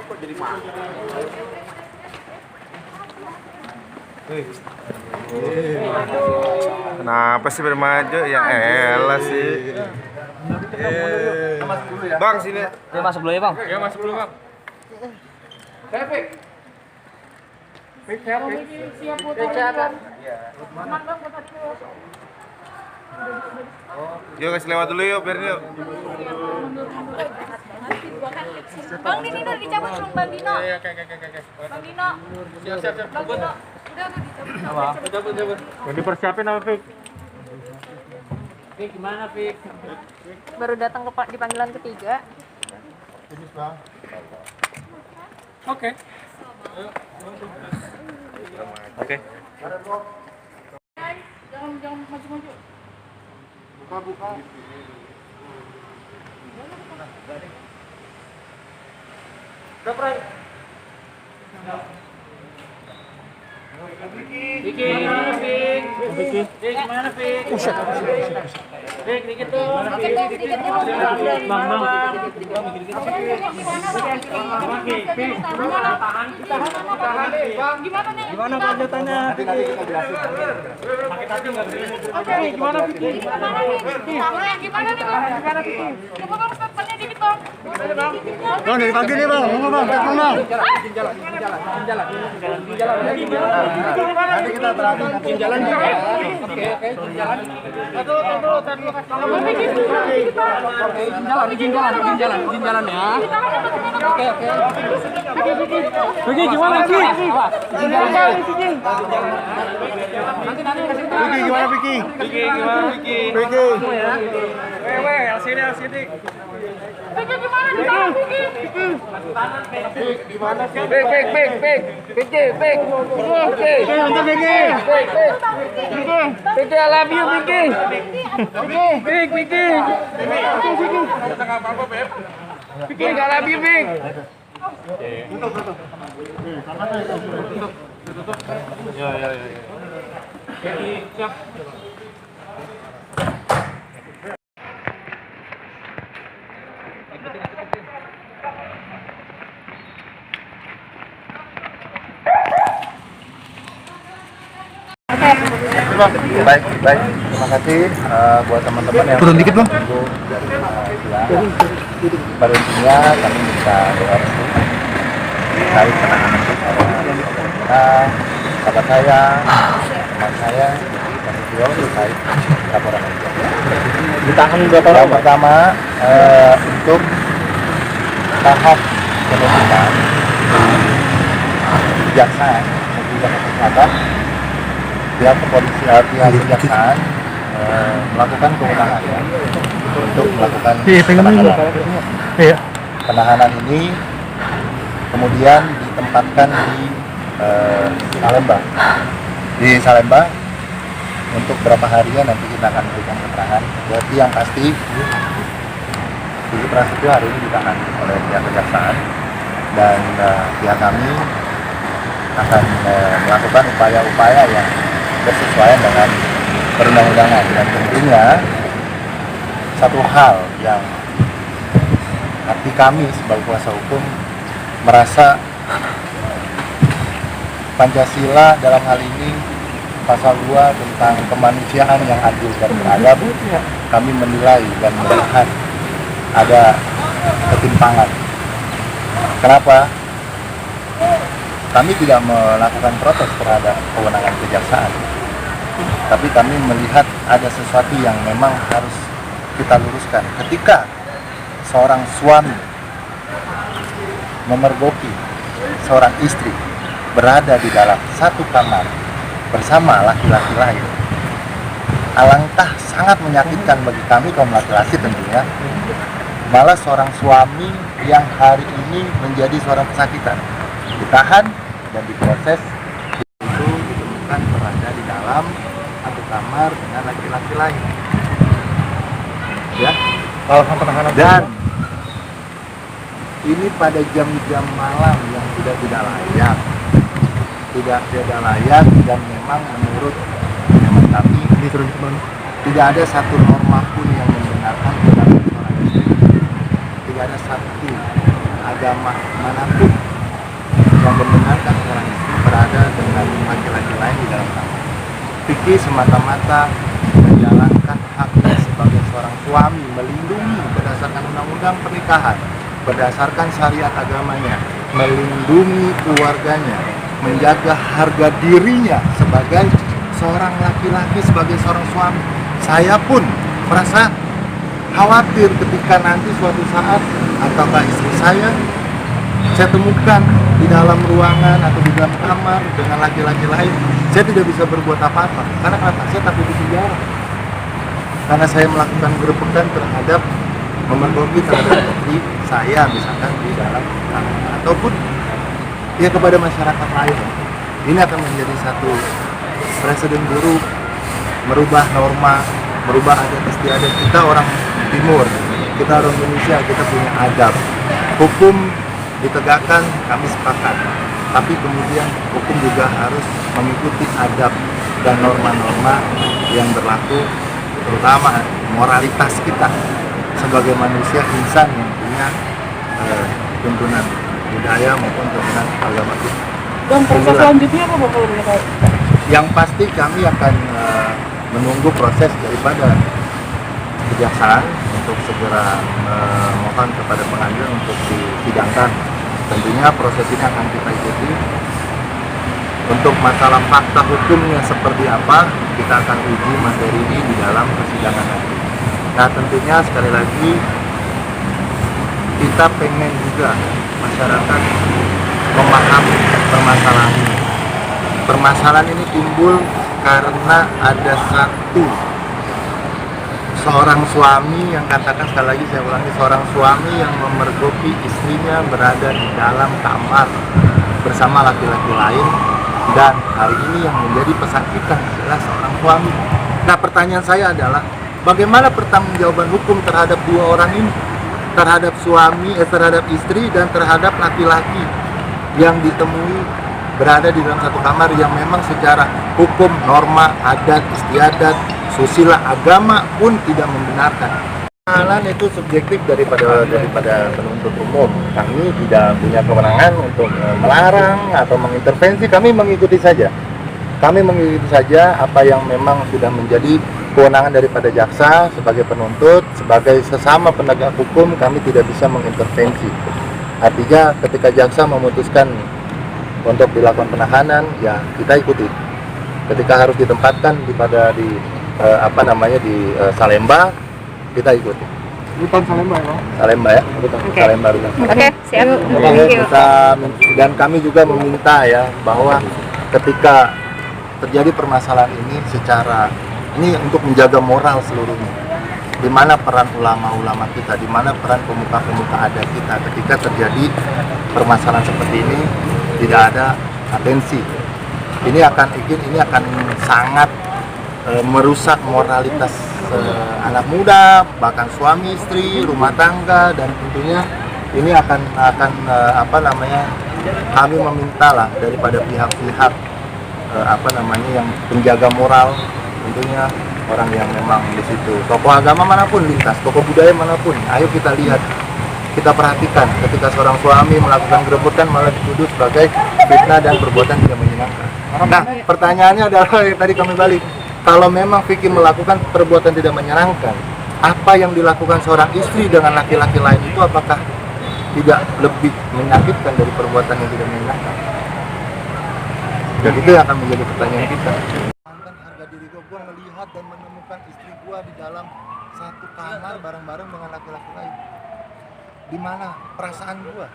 Kok jadi mahal? Kenapa sih bermaju? Ya elah sih. Bang sini. Dia masuk dulu ya, Bang. Ya masuk dulu bang. Siap. Yuk kasih lewat dulu yuk, biar yuk. Bang Dino udah dicabut belum Bang Dino? Iya, oke. Bang Dino. Siap. Bang Dino. Udah dicabut. Cabut. Mau dipersiapin apa, Fik? Fik, gimana, Fik? Baru datang di panggilan ketiga. Oke. Oke. Jangan maju-maju. Buka. Vicky, gimana Fik? Fik, gimana Fik? Fik, dikit dong. Dikit dong. Bang. Gimana nih? Gimana kelanjutannya? Nanti kita jelasin. Pakai tadi nggak bisa. Oke, gimana Vicky? Gimana nih Bang? Coba Bang, stepnya dikit Bang. Bang, dari pagi nih Bang. Mau Bang, Bang. Jalan. Nanti kita terakhir jalan. Oke. Jalan. Izin jalan ya. Oke. Vicky gimana Vicky? Vicky gimana Vicky? Vicky. LCD. Vicky gimana nih Bang? Vicky. Gimana sih? Vicky, I love you, Vicky. Vicky. Vicky, I love you, Vicky. Ya. Siap. Baik. Terima kasih buat teman-teman yang turun dikit bang. Pada intinya kami bisa doa restu terkait penanganan kita, sahabat saya, teman saya, dan beliau terkait laporan itu. Ditahan berapa Yang lama? pertama untuk tahap penuntutan kejaksaan dan Jakarta Selatan, pihak kepolisian, pihak kejaksaan melakukan kewenangannya untuk melakukan penahanan ini, kemudian ditempatkan di Salemba untuk berapa harian nanti kita akan berikan keterangan. Jadi yang pasti Vicky Prasetyo hari ini ditahan oleh pihak kejaksaan dan pihak kami akan melakukan upaya-upaya yang bersesuaian dengan perundang-undangan, dan tentunya satu hal yang hati kami sebagai kuasa hukum merasa Pancasila dalam hal ini pasal 2 tentang kemanusiaan yang adil dan beradab, kami menilai dan melihat ada ketimpangan. Kenapa? Kami tidak melakukan protes terhadap kewenangan kejaksaan, tapi kami melihat ada sesuatu yang memang harus kita luruskan. Ketika seorang suami memergoki seorang istri berada di dalam satu kamar bersama laki-laki lain, alangkah sangat menyakitkan bagi kami kaum laki-laki tentunya. Malah seorang suami yang hari ini menjadi seorang pesakitan ditahan dan diproses, itu ditemukan berada di dalam satu kamar dengan laki-laki lain. Ya, dan ini pada jam-jam malam yang tidak layak, dan memang menurut hemat kami tidak ada satu norma pun yang membenarkan kedatangan seorang istri. Tidak ada satu agama manapun yang membenarkan seorang istri berada dengan laki-laki lain di dalam kamar. Fikih semata-mata menjalankan haknya sebagai seorang suami, melindungi berdasarkan undang-undang pernikahan, berdasarkan syariat agamanya, melindungi keluarganya, menjaga harga dirinya sebagai seorang laki-laki, sebagai seorang suami. Saya pun merasa khawatir ketika nanti suatu saat ataukah istri saya temukan di dalam ruangan atau di dalam kamar dengan laki-laki lain. Saya tidak bisa berbuat apa-apa. Karena apa? Saya takut dipenjara. Karena saya melakukan gerebekan terhadap memergoki terhadap istri saya misalkan di dalam kamar, ataupun ya kepada masyarakat lain. Ini akan menjadi satu presiden buruk, merubah norma, merubah adat istiadat. Kita orang Timur, kita orang Indonesia, kita punya adab. Hukum ditegakkan, kami sepakat. Tapi kemudian hukum juga harus mengikuti adab dan norma-norma yang berlaku, terutama moralitas kita sebagai manusia insan yang punya tuntunan budaya maupun tuntunan agama kita. Dan proses selanjutnya apa Bang kalau boleh tahu? Yang pasti kami akan menunggu proses daripada kejaksaan untuk segera memohon kepada pengadilan untuk disidangkan. Tentunya proses ini akan kita ikuti. Untuk masalah fakta hukumnya seperti apa, kita akan uji materi ini di dalam persidangan nanti. Nah tentunya sekali lagi kita pengen juga masyarakat memahami permasalahan ini. Permasalahan ini timbul karena ada seorang suami yang katakan, sekali lagi saya ulangi, seorang suami yang memergoki istrinya berada di dalam kamar bersama laki-laki lain, dan hari ini yang menjadi pesakitan adalah seorang suami. Nah pertanyaan saya adalah bagaimana pertanggungjawaban hukum terhadap dua orang ini, terhadap suami, terhadap istri dan terhadap laki-laki yang ditemui berada di dalam satu kamar yang memang secara hukum, norma, adat, istiadat, susila, agama pun tidak membenarkan. Kenalan itu subjektif daripada penuntut umum. Kami tidak punya kewenangan untuk melarang atau mengintervensi. Kami mengikuti saja. Kami mengikuti saja apa yang memang sudah menjadi kewenangan daripada jaksa sebagai penuntut, sebagai sesama penegak hukum. Kami tidak bisa mengintervensi. Artinya ketika jaksa memutuskan untuk dilakukan penahanan, ya kita ikuti. Ketika harus ditempatkan di Salemba, kita ikuti. Bukan Salemba ya Bang? Salemba ya, Salemba. Oke, siap. Dan kami juga meminta ya bahwa ketika terjadi permasalahan ini ini untuk menjaga moral seluruhnya. Di mana peran ulama-ulama kita, di mana peran pemuka-pemuka adat kita ketika terjadi permasalahan seperti ini tidak ada atensi. Ini akan sangat merusak moralitas anak muda, bahkan suami istri, rumah tangga, dan tentunya ini akan kami meminta lah daripada pihak-pihak yang penjaga moral, tentunya orang yang memang di situ, tokoh agama manapun lintas, tokoh budaya manapun, ayo kita lihat, kita perhatikan ketika seorang suami melakukan gerebekan malah dituduh sebagai fitnah dan perbuatan tidak menyenangkan. Nah, pertanyaannya adalah yang tadi kami balik. Kalau memang Vicky melakukan perbuatan tidak menyenangkan, apa yang dilakukan seorang istri dengan laki-laki lain itu apakah tidak lebih menyakitkan dari perbuatan yang tidak menyenangkan? Dan itu yang akan menjadi pertanyaan kita. Harga diri gue melihat dan menemukan istri gue di dalam satu kamar bareng-bareng dengan laki-laki lain. Di mana perasaan gue?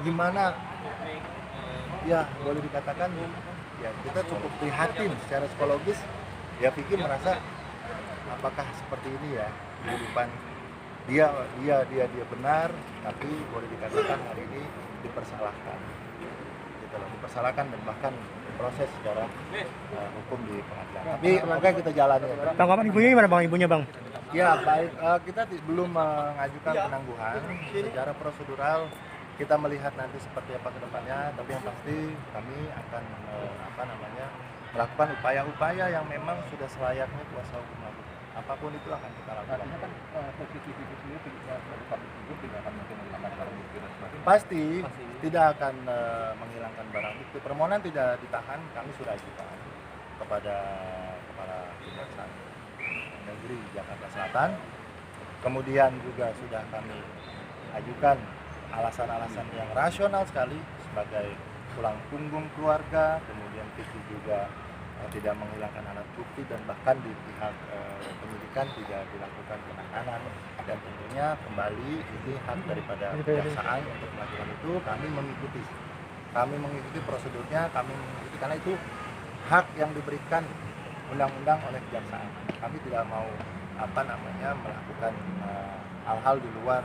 Gimana? Ya boleh dikatakan ya kita cukup prihatin secara psikologis. Ya Vicky merasa apakah seperti ini ya kehidupan dia benar, tapi boleh dikatakan hari ini dipersalahkan, gitu loh, dipersalahkan dan bahkan diproses secara hukum di pengadilan. Tapi makanya kita jalani. Bang, kapan ibunya gimana Bang, ibunya Bang? Ya baik, kita belum mengajukan penangguhan secara prosedural. Kita melihat nanti seperti apa ke depannya, tapi yang pasti kami akan melakukan upaya-upaya yang memang sudah selayaknya kuasa hukum melakukan. apapun itu akan kita lakukan. Artinya kan CCTV itu sendiri tidak dari publik figur tidak akan mungkin menghilangkan barang bukti dan sebagainya. Pasti tidak akan menghilangkan barang bukti. Permohonan tidak ditahan, kami sudah ajukan kepada Kepala Kejaksaan Negeri Jakarta Selatan. Kemudian juga sudah kami ajukan alasan-alasan yang rasional sekali sebagai tulang punggung keluarga, kemudian Vicky juga tidak menghilangkan alat bukti dan bahkan di pihak penyidikan tidak dilakukan penahanan, dan tentunya kembali ini hak daripada kejaksaan untuk melakukan itu. Kami mengikuti prosedurnya, kami mengikuti karena itu hak yang diberikan undang-undang oleh kejaksaan. Kami tidak mau melakukan hal-hal di luar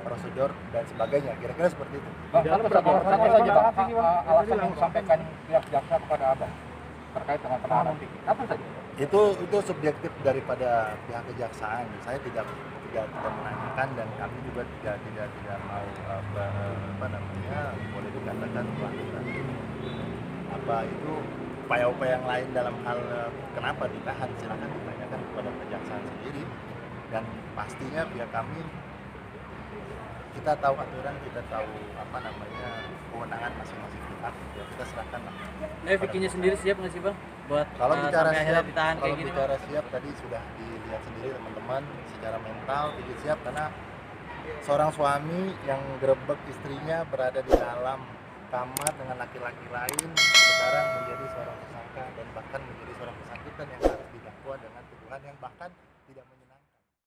prosedur dan sebagainya, kira-kira seperti itu. Bang, sama saja Bang, alasan yang disampaikan pihak jaksa kepada Abang terkait dengan penahanan Vicky, apa saja? Itu subjektif daripada pihak kejaksaan. Saya tidak menanyakan dan kami juga tidak mau boleh dikatakan melakukan itu upaya-upaya yang lain dalam hal kenapa ditahan. Silakan ditanyakan kepada kejaksaan sendiri, dan pastinya pihak kami, kita tahu aturan, kita tahu kewenangan masing-masing pihak, ya kita serahkan lah. Vicky-nya sendiri siap nggak sih Bang? Buat Kalau bicara sampai akhirnya siap, ditahan kayak gini? siap tadi sudah dilihat sendiri teman-teman, secara mental Vicky siap karena seorang suami yang gerebek istrinya berada di dalam kamar dengan laki-laki lain, sekarang menjadi seorang tersangka dan bahkan menjadi seorang bersangkutan yang harus didakwa dengan tuduhan yang bahkan tidak menyenangkan.